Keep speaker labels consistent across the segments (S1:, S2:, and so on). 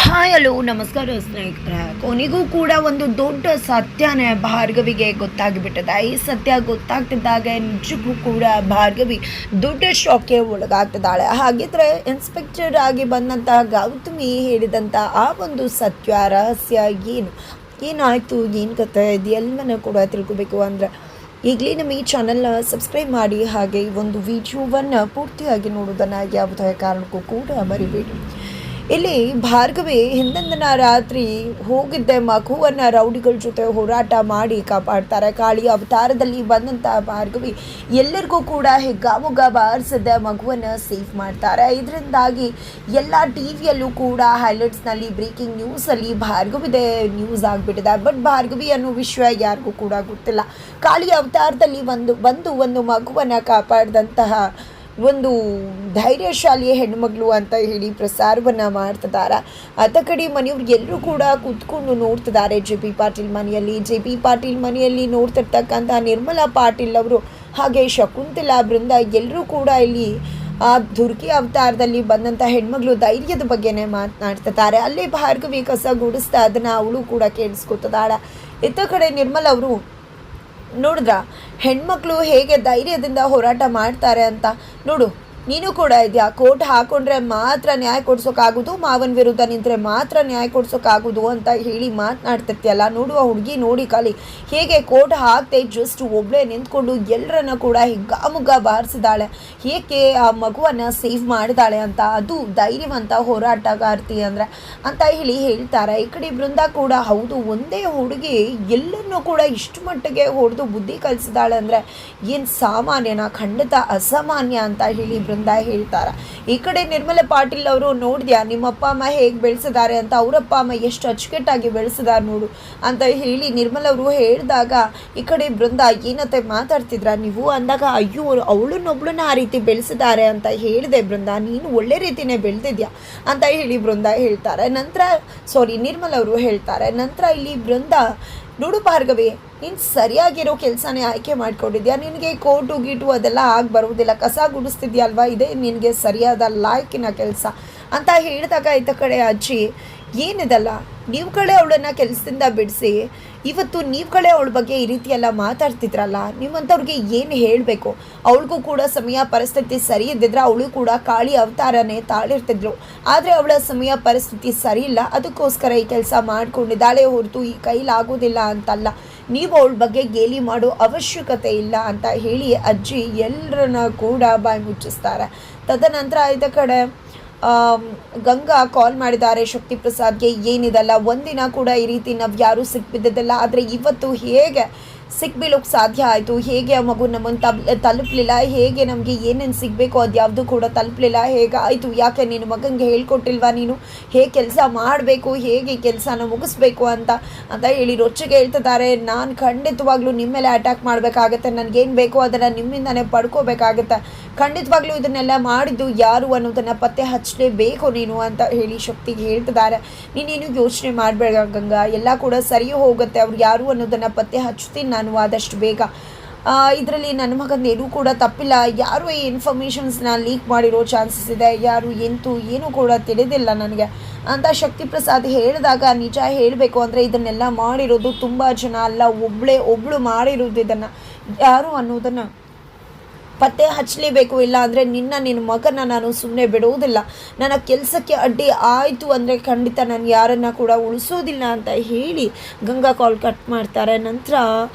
S1: Hi hello ನಮಸ್ಕಾರ ಸ್ನೇಹಿತರೆ. ಕೊನೆಗೂ ಕೂಡ ಒಂದು ದೊಡ್ಡ ಸತ್ಯನೇ ಭಾರ್ಗವಿಗೆ ಗೊತ್ತಾಗಿಬಿಟ್ಟಿದೆ. ಈ ಸತ್ಯ ಗೊತ್ತಾಗ್ತಿದ್ದಾಗ ನಿಜಕ್ಕೂ ಕೂಡ ಭಾರ್ಗವಿ ದೊಡ್ಡ ಶಾಕ್ಗೆ ಒಳಗಾಗ್ತಿದ್ದಾಳೆ. ಹಾಗಿದ್ರೆ ಇನ್ಸ್ಪೆಕ್ಟರ್ ಆಗಿ ಬಂದಂತಹ ಗೌತಮಿ ಹೇಳಿದಂಥ ಆ ಒಂದು ಸತ್ಯ ರಹಸ್ಯ ಏನಾಯಿತು, ಏನು ಕಥೆ ಇದು ಎಲ್ಲವನ್ನ ಕೂಡ ತಿಳ್ಕೊಬೇಕು ಅಂದರೆ ಈಗಲೇ ನಮ್ಮ ಈ ಚಾನಲ್ನ ಸಬ್ಸ್ಕ್ರೈಬ್ ಮಾಡಿ, ಹಾಗೆ ಈ ಒಂದು ವಿಡಿಯೋವನ್ನು ಪೂರ್ತಿಯಾಗಿ ನೋಡೋದನ್ನು ಯಾವುದೇ ಕಾರಣಕ್ಕೂ ಕೂಡ ಮರಿಬೇಡಿ. ಇಲ್ಲಿ ಭಾರ್ಗವಿ ಹಿಂದಿನ ರಾತ್ರಿ ಹೋಗಿದ್ದೆ ಮಗುವನ್ನು ರೌಡಿಗಳ ಜೊತೆ ಹೋರಾಟ ಮಾಡಿ ಕಾಪಾಡ್ತಾರೆ. ಕಾಳಿ ಅವತಾರದಲ್ಲಿ ಬಂದಂಥ ಭಾರ್ಗವಿ ಎಲ್ಲರಿಗೂ ಕೂಡ ಹಿಗ್ಗಾಮುಗ್ಗ ಬಾರಿಸಿದ್ದೆ ಮಗುವನ್ನು ಸೇಫ್ ಮಾಡ್ತಾರೆ. ಇದರಿಂದಾಗಿ ಎಲ್ಲ ಟಿ ವಿಯಲ್ಲೂ ಕೂಡ ಹೈಲೈಟ್ಸ್ನಲ್ಲಿ ಬ್ರೇಕಿಂಗ್ ನ್ಯೂಸಲ್ಲಿ ಭಾರ್ಗವಿದೆ ನ್ಯೂಸ್ ಆಗಿಬಿಟ್ಟಿದೆ. ಬಟ್ ಭಾರ್ಗವಿ ಅನ್ನೋ ವಿಷಯ ಯಾರಿಗೂ ಕೂಡ ಗೊತ್ತಿಲ್ಲ. ಕಾಳಿ ಅವತಾರದಲ್ಲಿ ಒಂದು ಮಗುವನ್ನು ಕಾಪಾಡಿದಂತಹ ಒಂದು ಧೈರ್ಯಶಾಲಿ ಹೆಣ್ಮಗಳು ಅಂತ ಹೇಳಿ ಪ್ರಸಾರವನ್ನು ಮಾಡ್ತಿದ್ದಾರೆ. ಅತ್ತ ಕಡೆ ಮನೆಯವ್ರು ಎಲ್ಲರೂ ಕೂಡ ಕೂತ್ಕೊಂಡು ನೋಡ್ತಿದ್ದಾರೆ ಜೆ ಪಿ ಪಾಟೀಲ್ ಮನೆಯಲ್ಲಿ ನೋಡ್ತಿರ್ತಕ್ಕಂಥ ನಿರ್ಮಲಾ ಪಾಟೀಲ್ ಅವರು ಹಾಗೆ ಶಕುಂತಲಾ ಬೃಂದ ಎಲ್ಲರೂ ಕೂಡ ಇಲ್ಲಿ ಆ ದುರ್ಗಿ ಅವತಾರದಲ್ಲಿ ಬಂದಂಥ ಹೆಣ್ಮಗಳು ಧೈರ್ಯದ ಬಗ್ಗೆನೇ ಮಾತನಾಡ್ತಿದ್ದಾರೆ. ಅಲ್ಲೇ ಭಾರ್ಗವಿ ಕಸ ಗುಡಿಸ್ತಾ ಅದನ್ನು ಅವಳು ಕೂಡ ಕೇಳಿಸ್ಕೊತಿದ್ದಾಳೆ. ಇತ್ತ ಕಡೆ ನಿರ್ಮಲ ಅವರು ನೋಡಿದ್ರ ಹೆಣ್ಮಕ್ಳು ಹೇಗೆ ಧೈರ್ಯದಿಂದ ಹೋರಾಟ ಮಾಡ್ತಾರೆ ಅಂತ. ನೋಡು, ನೀನು ಕೂಡ ಇದೆಯಾ, ಕೋರ್ಟ್ ಹಾಕೊಂಡ್ರೆ ಮಾತ್ರ ನ್ಯಾಯ ಕೊಡ್ಸೋಕ್ಕಾಗೋದು, ಮಾವನ ವಿರುದ್ಧ ನಿಂತರೆ ಮಾತ್ರ ನ್ಯಾಯ ಕೊಡ್ಸೋಕ್ಕಾಗೋದು ಅಂತ ಹೇಳಿ ಮಾತನಾಡ್ತಿರ್ತೀಯಲ್ಲ. ನೋಡುವ ಹುಡುಗಿ ನೋಡಿ ಕಲಿ, ಹೇಗೆ ಕೋರ್ಟ್ ಹಾಕ್ತೆ ಜಸ್ಟ್ ಒಬ್ಬಳೇ ನಿಂತ್ಕೊಂಡು ಎಲ್ಲರನ್ನ ಕೂಡ ಹಿಗ್ಗಾಮುಗ್ಗ ಬಾರಿಸಿದಾಳೆ, ಹೇಗೆ ಆ ಮಗುವನ್ನು ಸೇವ್ ಮಾಡಿದಾಳೆ ಅಂತ. ಅದು ಧೈರ್ಯವಂತ ಹೋರಾಟಗಾರ್ತಿ ಅಂದರೆ ಅಂತ ಹೇಳಿ ಹೇಳ್ತಾರೆ. ಈ ಕಡೆ ಬೃಂದ ಕೂಡ ಹೌದು, ಒಂದೇ ಹುಡುಗಿ ಎಲ್ಲರನ್ನೂ ಕೂಡ ಇಷ್ಟು ಮಟ್ಟಿಗೆ ಹೊಡೆದು ಬುದ್ಧಿ ಕಲಿಸಿದಾಳೆ ಅಂದರೆ ಏನು ಸಾಮಾನ್ಯನ, ಖಂಡಿತ ಅಸಾಮಾನ್ಯ ಅಂತ ಹೇಳಿ ಬೃಂದ ಹೇಳ್ತಾರೆ. ಈ ಕಡೆ ನಿರ್ಮಲ ಪಾಟೀಲ್ ಅವರು ನೋಡಿದ್ಯಾ ನಿಮ್ಮ ಅಪ್ಪ ಅಮ್ಮ ಹೇಗೆ ಬೆಳೆಸಿದ್ದಾರೆ ಅಂತ, ಅವರಪ್ಪ ಅಮ್ಮ ಎಷ್ಟು ಅಚ್ಚುಕಟ್ಟಾಗಿ ಬೆಳೆಸಿದಾರೆ ನೋಡು ಅಂತ ಹೇಳಿ ನಿರ್ಮಲ ಅವರು ಹೇಳಿದಾಗ ಈ ಕಡೆ ಬೃಂದ ಏನತ್ತೆ ಮಾತಾಡ್ತಿದ್ರ ನೀವು ಅಂದಾಗ, ಅಯ್ಯೋ ಅವಳನ್ನೊಬ್ಳನ್ನ ಆ ರೀತಿ ಬೆಳೆಸಿದ್ದಾರೆ ಅಂತ ಹೇಳಿದೆ ಬೃಂದ, ನೀನು ಒಳ್ಳೆ ರೀತಿನೇ ಬೆಳೆದಿದ್ಯಾ ಅಂತ ಹೇಳಿ ಬೃಂದ ಹೇಳ್ತಾರೆ. ನಿರ್ಮಲ ಅವರು ಹೇಳ್ತಾರೆ. ನಂತರ ಇಲ್ಲಿ ಬೃಂದ, ನೋಡು ಭಾರ್ಗವಿ, ನೀನು ಸರಿಯಾಗಿರೋ ಕೆಲಸನೇ ಆಯ್ಕೆ ಮಾಡ್ಕೊಂಡಿದ್ಯಾ, ನಿನಗೆ ಕೋಟು ಗೀಟು ಅದೆಲ್ಲ ಆಗಿ ಬರುವುದಿಲ್ಲ, ಕಸ ಗುಡಿಸ್ತಿದ್ಯಲ್ವಾ, ಇದೇ ನಿನಗೆ ಸರಿಯಾದ ಲಾಯ್ಕಿನ ಕೆಲಸ ಅಂತ ಹೇಳಿದಾಗ ಇತ್ತ ಕಡೆ ಅಜ್ಜಿ, ಏನಿದಲ್ಲ ನೀವು ಕಡೆ ಅವಳನ್ನು ಕೆಲಸದಿಂದ ಬಿಡಿಸಿ ಇವತ್ತು ನೀವು ಕಡೆ ಅವಳ ಬಗ್ಗೆ ಈ ರೀತಿಯೆಲ್ಲ ಮಾತಾಡ್ತಿದ್ರಲ್ಲ, ನಿಮ್ಮಂಥವ್ರಿಗೆ ಏನು ಹೇಳಬೇಕು. ಅವಳಿಗೂ ಕೂಡ ಸಮಯ ಪರಿಸ್ಥಿತಿ ಸರಿ ಇದ್ದಿದ್ರೆ ಅವಳು ಕೂಡ ಕಾಳಿ ಅವತಾರನೇ ತಾಳಿರ್ತಿದ್ರು. ಆದರೆ ಅವಳ ಸಮಯ ಪರಿಸ್ಥಿತಿ ಸರಿ ಇಲ್ಲ, ಅದಕ್ಕೋಸ್ಕರ ಈ ಕೆಲಸ ಮಾಡ್ಕೊಂಡಿದ್ದಾಳೆ ಹೊರತು ಈ ಕೈಲಾಗೋದಿಲ್ಲ ಅಂತಲ್ಲ. ನೀವು ಅವಳ ಬಗ್ಗೆ ಗೇಲಿ ಮಾಡೋ ಅವಶ್ಯಕತೆ ಇಲ್ಲ ಅಂತ ಹೇಳಿ ಅಜ್ಜಿ ಎಲ್ಲರನ್ನ ಕೂಡ ಬಾಯಿ ಮುಚ್ಚಿಸ್ತಾರೆ. ತದನಂತರ ಇದ ಕಡೆ ಗಂಗಾ ಕಾಲ್ ಮಾಡಿದ್ದಾರೆ ಶಕ್ತಿ ಪ್ರಸಾದ್ಗೆ. ಏನಿದಲ್ಲ ಒಂದಿನ ಕೂಡ ಈ ರೀತಿ ನಾವು ಯಾರೂ ಸಿಕ್ಬಿದ್ದಿದ್ದಲ್ಲ, ಆದರೆ ಇವತ್ತು ಹೇಗೆ ಸಿಕ್ಬೀಳೋಕ್ಕೆ ಸಾಧ್ಯ ಆಯಿತು, ಹೇಗೆ ಆ ಮಗು ನಮ್ಮನ್ನು ತಲುಪಲಿಲ್ಲ, ಹೇಗೆ ನಮಗೆ ಏನೇನು ಸಿಗಬೇಕು ಅದು ಯಾವುದು ಕೂಡ ತಲುಪಲಿಲ್ಲ, ಹೇಗೆ ಆಯಿತು, ಯಾಕೆ ನಿನ್ನ ಮಗನಿಗೆ ಹೇಳ್ಕೊಟ್ಟಿಲ್ವಾ ನೀನು ಹೇಗೆ ಕೆಲಸ ಮಾಡಬೇಕು, ಹೇಗೆ ಕೆಲಸನ ಮುಗಿಸ್ಬೇಕು ಅಂತ ಹೇಳಿ ರೊಚ್ಚಿಗೆ ಹೇಳ್ತಿದ್ದಾರೆ. ನಾನು ಖಂಡಿತವಾಗ್ಲೂ ನಿಮ್ಮ ಮೇಲೆ ಅಟ್ಯಾಕ್ ಮಾಡಬೇಕಾಗತ್ತೆ, ನನಗೇನು ಬೇಕೋ ಅದನ್ನು ನಿಮ್ಮಿಂದನೇ ಪಡ್ಕೋಬೇಕಾಗತ್ತೆ, ಖಂಡಿತವಾಗ್ಲೂ ಇದನ್ನೆಲ್ಲ ಮಾಡಿದ್ದು ಯಾರು ಅನ್ನೋದನ್ನು ಪತ್ತೆ ಹಚ್ಚಲೇಬೇಕು ನೀನು ಅಂತ ಹೇಳಿ ಶಕ್ತಿಗೆ ಹೇಳ್ತಿದ್ದಾರೆ. ನೀನೇನು ಯೋಚನೆ ಮಾಡಬೇಡ ಗಂಗಾ, ಎಲ್ಲ ಕೂಡ ಸರಿ ಹೋಗುತ್ತೆ, ಅವ್ರು ಯಾರು ಅನ್ನೋದನ್ನು ಪತ್ತೆ ಹಚ್ತೀನಿ ನಾನು ಆದಷ್ಟು ಬೇಗ. ಇದರಲ್ಲಿ ನನ್ನ ಮಗನೇನೂ ಕೂಡ ತಪ್ಪಿಲ್ಲ, ಯಾರು ಈ ಇನ್ಫಾರ್ಮೇಷನ್ಸ್ನ ಲೀಕ್ ಮಾಡಿರೋ ಚಾನ್ಸಸ್ ಇದೆ, ಯಾರು ಏನೂ ಕೂಡ ತಿಳಿದಿಲ್ಲ ನನಗೆ ಅಂತ ಶಕ್ತಿ ಪ್ರಸಾದ್ ಹೇಳಿದಾಗ, ನಿಜ ಹೇಳಬೇಕು ಅಂದರೆ ಇದನ್ನೆಲ್ಲ ಮಾಡಿರೋದು ತುಂಬ ಜನ ಅಲ್ಲ, ಒಬ್ಬಳು ಮಾಡಿರೋದು, ಇದನ್ನು ಯಾರು ಅನ್ನೋದನ್ನು ಪತ್ತೆ ಹಚ್ಚಲೇಬೇಕು. ಇಲ್ಲ ಅಂದರೆ ನಿನ್ನ ಮಗನ ನಾನು ಸುಮ್ಮನೆ ಬಿಡುವುದಿಲ್ಲ, ನನ್ನ ಕೆಲಸಕ್ಕೆ ಅಡ್ಡಿ ಆಯಿತು ಅಂದರೆ ಖಂಡಿತ ನಾನು ಯಾರನ್ನು ಕೂಡ ಉಳಿಸೋದಿಲ್ಲ ಅಂತ ಹೇಳಿ ಗಂಗಾ ಕಾಲ್ ಕಟ್ ಮಾಡ್ತಾರೆ. ನಂತರ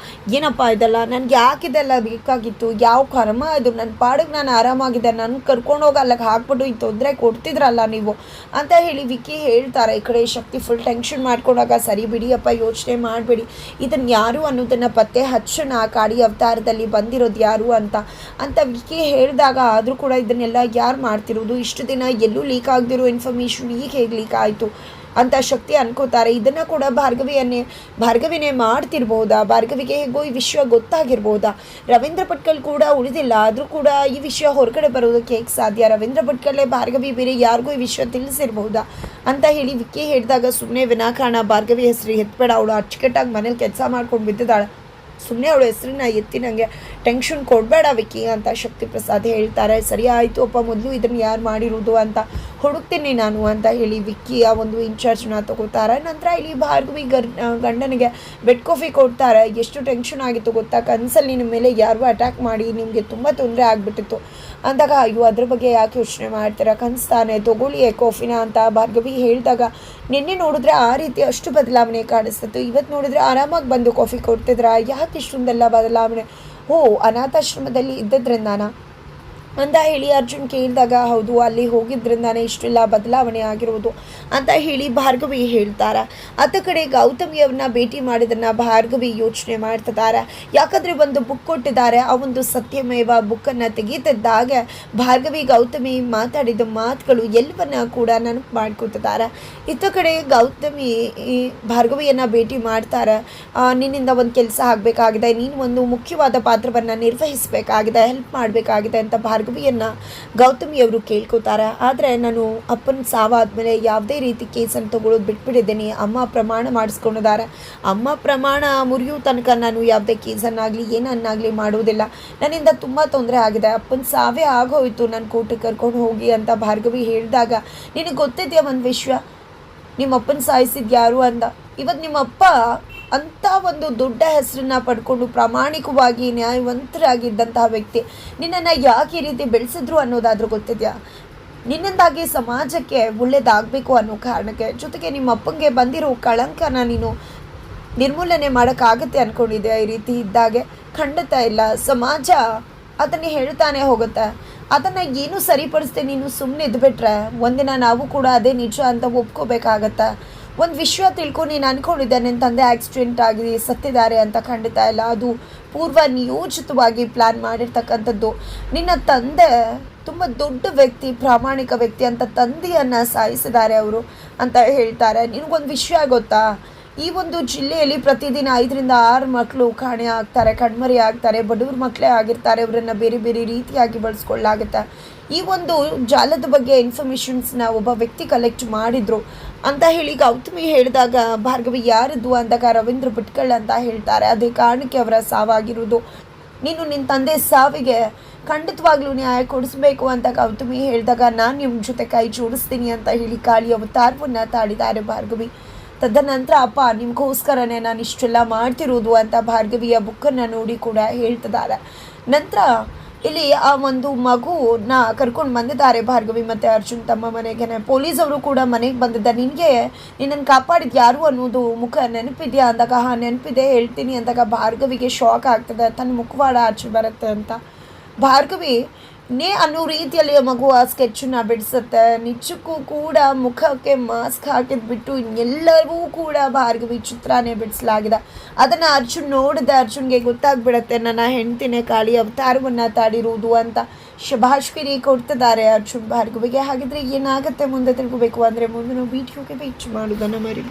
S1: ಏನಪ್ಪ ಇದೆಲ್ಲ ನನಗೆ ಯಾಕಿದೆಲ್ಲ ಬೇಕಾಗಿತ್ತು, ಯಾವ ಕರ್ಮ ಅದು, ನನ್ನ ಪಾಡಿಗೆ ನಾನು ಆರಾಮಾಗಿದೆ, ನನ್ನ ಕರ್ಕೊಂಡೋಗಿ ಅಲ್ಲಿಗೆ ಹಾಕ್ಬಿಟ್ಟು ಈ ತೊಂದರೆ ಕೊಡ್ತಿದ್ರಲ್ಲ ನೀವು ಅಂತ ಹೇಳಿ ವಿಕ್ಕಿ ಹೇಳ್ತಾರೆ. ಈ ಕಡೆ ಶಕ್ತಿ ಫುಲ್ ಟೆನ್ಷನ್ ಮಾಡ್ಕೊಂಡಾಗ, ಸರಿ ಬಿಡಿಯಪ್ಪ ಯೋಚನೆ ಮಾಡಬೇಡಿ, ಇದನ್ನು ಯಾರು ಅನ್ನೋದನ್ನು ಪತ್ತೆ ಹಚ್ಚೋಣ, ಕಾಳಿ ಅವತಾರದಲ್ಲಿ ಬಂದಿರೋದು ಯಾರು ಅಂತ ವಿಕ್ಕಿ ಹೇಳಿದಾಗ, ಆದರೂ ಕೂಡ ಇದನ್ನೆಲ್ಲ ಯಾರು ಮಾಡ್ತಿರೋದು, ಇಷ್ಟು ದಿನ ಎಲ್ಲೂ ಲೀಕ್ ಆಗದಿರೋ ಇನ್ಫಾರ್ಮೇಷನ್ ಈಗ ಹೇಗೆ ಲೀಕ್ ಆಯಿತು ಅಂತ ಶಕ್ತಿ ಅನ್ಕೋತಾರೆ. ಇದನ್ನು ಕೂಡ ಭಾರ್ಗವಿನೇ ಮಾಡ್ತಿರ್ಬೋದಾ, ಭಾರ್ಗವಿಗೆ ಹೇಗೋ ಈ ವಿಷಯ ಗೊತ್ತಾಗಿರ್ಬೋದಾ, ರವೀಂದ್ರ ಭಟ್ಕಲ್ ಕೂಡ ಉಳಿದಿಲ್ಲ, ಆದರೂ ಕೂಡ ಈ ವಿಷಯ ಹೊರಗಡೆ ಬರೋದಕ್ಕೆ ಹೇಗೆ ಸಾಧ್ಯ, ರವೀಂದ್ರ ಭಟ್ಕಲ್ಲೇ ಭಾರ್ಗವಿ ಬೇರೆ ಯಾರಿಗೂ ಈ ವಿಷಯ ತಿಳಿಸಿರ್ಬೋದಾ ಅಂತ ಹೇಳಿ ವಿಕ್ಕಿ ಹೇಳಿದಾಗ, ಸುಮ್ಮನೆ ವಿನಾಕಾರಣ ಭಾರ್ಗವಿ ಹೆಸರು ಎತ್ಬೇಡ, ಅವಳು ಅಚ್ಚುಕಟ್ಟಾಗಿ ಮನೇಲಿ ಕೆಲಸ ಮಾಡ್ಕೊಂಡು ಬಿದ್ದಿದ್ದಾಳೆ, ಸುಮ್ಮನೆ ಅವಳ ಹೆಸರನ್ನ ಎತ್ತಿ ನನಗೆ ಟೆನ್ಷನ್ ಕೊಡಬೇಡ ವಿಕ್ಕಿ ಅಂತ ಶಕ್ತಿ ಪ್ರಸಾದ್ ಹೇಳ್ತಾರೆ. ಸರಿ ಆಯಿತು ಅಪ್ಪ, ಮೊದಲು ಇದನ್ನು ಯಾರು ಮಾಡಿರೋದು ಅಂತ ಹುಡುಕ್ತೀನಿ ನಾನು ಅಂತ ಹೇಳಿ ವಿಕ್ಕಿಯ ಒಂದು ಇನ್ಚಾರ್ಜ್ನ ತಗೋತಾರೆ. ನಂತರ ಇಲ್ಲಿ ಭಾರ್ಗವಿ ಗಂಡನಿಗೆ ಬೆಡ್ ಕಾಫಿ ಕೊಡ್ತಾರೆ. ಎಷ್ಟು ಟೆನ್ಷನ್ ಆಗಿತ್ತು ಗೊತ್ತಾ, ಕನಸಲ್ಲಿ ನಿಮ್ಮ ಮೇಲೆ ಯಾರು ಅಟ್ಯಾಕ್ ಮಾಡಿ ನಿಮಗೆ ತುಂಬ ತೊಂದರೆ ಆಗಿಬಿಟ್ಟಿತ್ತು ಅಂದಾಗ, ಅಯ್ಯೋ ಅದ್ರ ಬಗ್ಗೆ ಯಾಕೆ ಯೋಚನೆ ಮಾಡ್ತೀರಾ, ಕನಸ್ತಾನೆ, ತೊಗೊಳ್ಳಿ ಕಾಫಿನ ಅಂತ ಭಾರ್ಗವಿ ಹೇಳಿದಾಗ, ನಿನ್ನೆ ನೋಡಿದ್ರೆ ಆ ರೀತಿ ಅಷ್ಟು ಬದಲಾವಣೆ ಕಾಣಿಸ್ತಿತ್ತು, ಇವತ್ತು ನೋಡಿದ್ರೆ ಆರಾಮಾಗಿ ಬಂದು ಕಾಫಿ ಕೊಡ್ತಿದ್ರ, ಯಾಕೆ ಇಷ್ಟೊಂದೆಲ್ಲ ಬದಲಾವಣೆ? ಓ, ಅನಾಥಾಶ್ರಮದಲ್ಲಿ ಇದ್ದದ್ರಿಂದಾನ ಅಂತ ಹೇಳಿ ಅರ್ಜುನ್ ಕೇಳಿದಾಗ, ಹೌದು ಅಲ್ಲಿ ಹೋಗಿದ್ರಿಂದಾನೇ ಇಷ್ಟೆಲ್ಲ ಬದಲಾವಣೆ ಆಗಿರೋದು ಅಂತ ಹೇಳಿ ಭಾರ್ಗವಿ ಹೇಳ್ತಾರೆ. ಅತ್ತ ಕಡೆ ಗೌತಮಿಯವ್ರನ್ನ ಭೇಟಿ ಮಾಡಿದನ್ನ ಭಾರ್ಗವಿ ಯೋಚನೆ ಮಾಡ್ತಿದ್ದಾರೆ. ಯಾಕಂದರೆ ಒಂದು ಬುಕ್ ಕೊಟ್ಟಿದ್ದಾರೆ, ಆ ಒಂದು ಸತ್ಯಮೇವ ಬುಕ್ಕನ್ನು ತೆಗೀತಿದ್ದಾಗ ಭಾರ್ಗವಿ ಗೌತಮಿ ಮಾತಾಡಿದ ಮಾತುಗಳು ಎಲ್ಲವನ್ನ ಕೂಡ ನೆನಪು ಮಾಡ್ಕೊತಿದ್ದಾರೆ. ಇತ್ತ ಕಡೆ ಗೌತಮಿ ಭಾರ್ಗವಿಯನ್ನು ಭೇಟಿ ಮಾಡ್ತಾರೆ. ನಿನ್ನಿಂದ ಒಂದು ಕೆಲಸ ಆಗಬೇಕಾಗಿದೆ, ನೀನು ಒಂದು ಮುಖ್ಯವಾದ ಪಾತ್ರವನ್ನು ನಿರ್ವಹಿಸಬೇಕಾಗಿದೆ, ಹೆಲ್ಪ್ ಮಾಡಬೇಕಾಗಿದೆ ಅಂತ ಭಾರ್ಗವಿಯನ್ನು ಗೌತಮಿಯವರು ಕೇಳ್ಕೊತಾರೆ. ಆದರೆ ನಾನು ಅಪ್ಪನ ಸಾವಾದ್ಮೇಲೆ ಯಾವುದೇ ರೀತಿ ಕೇಸನ್ನು ತಗೊಳ್ಳೋದು ಬಿಟ್ಬಿಟ್ಟಿದ್ದೀನಿ, ಅಮ್ಮ ಪ್ರಮಾಣ ಮಾಡಿಸ್ಕೊಂಡಿದ್ದಾರೆ, ಅಮ್ಮ ಪ್ರಮಾಣ ಮುರಿಯೋ ತನಕ ನಾನು ಯಾವುದೇ ಕೇಸನ್ನಾಗಲಿ ಏನನ್ನಾಗಲಿ ಮಾಡೋದಿಲ್ಲ, ನನ್ನಿಂದ ತುಂಬ ತೊಂದರೆ ಆಗಿದೆ, ಅಪ್ಪನ ಸಾವೇ ಆಗೋಯ್ತು, ನಾನು ಕೋರ್ಟಿಗೆ ಕರ್ಕೊಂಡು ಹೋಗಿ ಅಂತ ಭಾರ್ಗವಿ ಹೇಳಿದಾಗ, ನಿನಗೆ ಗೊತ್ತಿದೆಯಾ ಒಂದು ವಿಷಯ, ನಿಮ್ಮ ಅಪ್ಪನ ಸಾಯಿಸಿದ್ದು ಯಾರು ಅಂದ. ಇವತ್ತು ನಿಮ್ಮಪ್ಪ ಅಂಥ ಒಂದು ದೊಡ್ಡ ಹೆಸರನ್ನ ಪಡ್ಕೊಂಡು ಪ್ರಾಮಾಣಿಕವಾಗಿ ನ್ಯಾಯವಂತರಾಗಿದ್ದಂತಹ ವ್ಯಕ್ತಿ ನಿನ್ನನ್ನು ಯಾಕೆ ಈ ರೀತಿ ಬೆಳೆಸಿದ್ರು ಅನ್ನೋದಾದ್ರೂ ಗೊತ್ತಿದೆಯಾ? ನಿನ್ನಿಂದಾಗಿ ಸಮಾಜಕ್ಕೆ ಒಳ್ಳೇದಾಗಬೇಕು ಅನ್ನೋ ಕಾರಣಕ್ಕೆ, ಜೊತೆಗೆ ನಿಮ್ಮ ಅಪ್ಪಂಗೆ ಬಂದಿರೋ ಕಳಂಕನ ನೀನು ನಿರ್ಮೂಲನೆ ಮಾಡೋಕ್ಕಾಗತ್ತೆ ಅಂದ್ಕೊಂಡಿದ್ದೆ. ಈ ರೀತಿ ಇದ್ದಾಗೆ ಖಂಡಿತ ಇಲ್ಲ, ಸಮಾಜ ಅದನ್ನೇ ಹೇಳ್ತಾನೆ ಹೋಗುತ್ತೆ, ಅದನ್ನು ಏನು ಸರಿಪಡಿಸ್ದೆ ನೀನು ಸುಮ್ಮನೆ ಇದ್ಬಿಟ್ರೆ ಒಂದಿನ ನಾವು ಕೂಡ ಅದೇ ನಿಜ ಅಂತ ಒಪ್ಕೋಬೇಕಾಗತ್ತೆ. ಒಂದು ವಿಷಯ ತಿಳ್ಕೊಂಡು ನೀನು ಅಂದ್ಕೊಂಡಿದ್ದೆ ನನ್ನ ತಂದೆ ಆಕ್ಸಿಡೆಂಟ್ ಆಗಿ ಸತ್ತಿದ್ದಾರೆ ಅಂತ, ಖಂಡಿತ ಇಲ್ಲ, ಅದು ಪೂರ್ವ ನಿಯೋಜಿತವಾಗಿ ಪ್ಲ್ಯಾನ್ ಮಾಡಿರ್ತಕ್ಕಂಥದ್ದು. ನಿನ್ನ ತಂದೆ ತುಂಬ ದೊಡ್ಡ ವ್ಯಕ್ತಿ, ಪ್ರಾಮಾಣಿಕ ವ್ಯಕ್ತಿ ಅಂತ ತಂದೆಯನ್ನು ಸಾಯಿಸಿದ್ದಾರೆ ಅವರು ಅಂತ ಹೇಳ್ತಾರೆ. ನಿನಗೊಂದು ವಿಷಯ ಗೊತ್ತಾ, ಈ ಒಂದು ಜಿಲ್ಲೆಯಲ್ಲಿ ಪ್ರತಿದಿನ 5ರಿಂದ 6 ಮಕ್ಕಳು ಕಾಣೆ ಆಗ್ತಾರೆ, ಕಣ್ಮರಿ ಆಗ್ತಾರೆ, ಬಡವ್ರ ಮಕ್ಕಳೇ ಆಗಿರ್ತಾರೆ, ಅವರನ್ನು ಬೇರೆ ಬೇರೆ ರೀತಿಯಾಗಿ ಬಳಸ್ಕೊಳ್ಳಾಗುತ್ತೆ. ಈ ಒಂದು ಜಾಲದ ಬಗ್ಗೆ ಇನ್ಫಾರ್ಮೇಷನ್ಸ್ನ ಒಬ್ಬ ವ್ಯಕ್ತಿ ಕಲೆಕ್ಟ್ ಮಾಡಿದ್ರು ಅಂತ ಹೇಳಿ ಗೌತಮಿ ಹೇಳಿದಾಗ, ಭಾರ್ಗವಿ ಯಾರದ್ದು ಅಂದಾಗ ರವೀಂದ್ರ ಭಟ್ಕಳ್ ಅಂತ ಹೇಳ್ತಾರೆ. ಅದೇ ಕಾರಣಕ್ಕೆ ಅವರ ಸಾವಾಗಿರೋದು, ನೀನು ನಿನ್ನ ತಂದೆ ಸಾವಿಗೆ ಖಂಡಿತವಾಗ್ಲೂ ನ್ಯಾಯ ಕೊಡಿಸ್ಬೇಕು ಅಂತ ಗೌತಮಿ ಹೇಳಿದಾಗ, ನಾನು ನಿಮ್ಮ ಜೊತೆ ಕೈ ಜೋಡಿಸ್ತೀನಿ ಅಂತ ಹೇಳಿ ಕಾಳಿ ಅವತಾರವನ್ನು ತಾಳಿದ್ದಾರೆ ಭಾರ್ಗವಿ. ತದನಂತರ, ಅಪ್ಪ ನಿಮಗೋಸ್ಕರನೇ ನಾನು ಇಷ್ಟೆಲ್ಲ ಮಾಡ್ತಿರೋದು ಅಂತ ಭಾರ್ಗವಿಯ ಬುಕ್ಕನ್ನು ನೋಡಿ ಕೂಡ ಹೇಳ್ತಿದ್ದಾರೆ. ನಂತರ ಇಲ್ಲಿ ಆ ಒಂದು ಮಗುನ ಕರ್ಕೊಂಡು ಬಂದಿದ್ದಾರೆ ಭಾರ್ಗವಿ ಮತ್ತು ಅರ್ಜುನ್ ತಮ್ಮ ಮನೆಗೆ. ಪೊಲೀಸವರು ಕೂಡ ಮನೆಗೆ ಬಂದಿದ್ದಾರೆ. ನಿನ್ನನ್ನು ಕಾಪಾಡಿದ್ದು ಯಾರು ಅನ್ನೋದು ಮುಖ ನೆನಪಿದೆಯಾ ಅಂದಾಗ, ಹಾಂ ನೆನಪಿದೆ ಹೇಳ್ತೀನಿ ಅಂದಾಗ ಭಾರ್ಗವಿಗೆ ಶಾಕ್ ಆಗ್ತದೆ, ತನ್ನ ಮುಖವಾಡ ಆಚೆ ಬರುತ್ತೆ ಅಂತ. ಭಾರ್ಗವಿ ಅನ್ನೋ ರೀತಿಯಲ್ಲಿ ಮಗು ಆ ಸ್ಕೆಚ್ಚನ್ನು ಬಿಡಿಸುತ್ತೆ. ನಿಜಕ್ಕೂ ಕೂಡ ಮುಖಕ್ಕೆ ಮಾಸ್ಕ್ ಹಾಕಿದ್ಬಿಟ್ಟು ಎಲ್ಲರಿಗೂ ಕೂಡ ಭಾರ್ಗವಿ ಚಿತ್ರನೇ ಬಿಡಿಸಲಾಗಿದೆ. ಅದನ್ನು ಅರ್ಜುನ್ ನೋಡಿದೆ, ಅರ್ಜುನ್ಗೆ ಗೊತ್ತಾಗ್ಬಿಡತ್ತೆ ನನ್ನ ಹೆಂಡ್ತಿನೇ ಕಾಳಿ ಅವತಾರವನ್ನು ತಾಡಿರುವುದು ಅಂತ ಶಭಾಷ್ಗಿರಿ ಕೊಡ್ತಿದ್ದಾರೆ ಅರ್ಜುನ್ ಭಾರ್ಗವಿಗೆ. ಹಾಗಿದ್ರೆ ಏನಾಗುತ್ತೆ ಮುಂದೆ ತಿಳ್ಕೋಬೇಕು ಅಂದರೆ ಮುಂದಿನ ವೀಡಿಯೋಗೆ ವೇಟ್ ಮಾಡೋದನ್ನು ಮರಿಬೇಡಿ.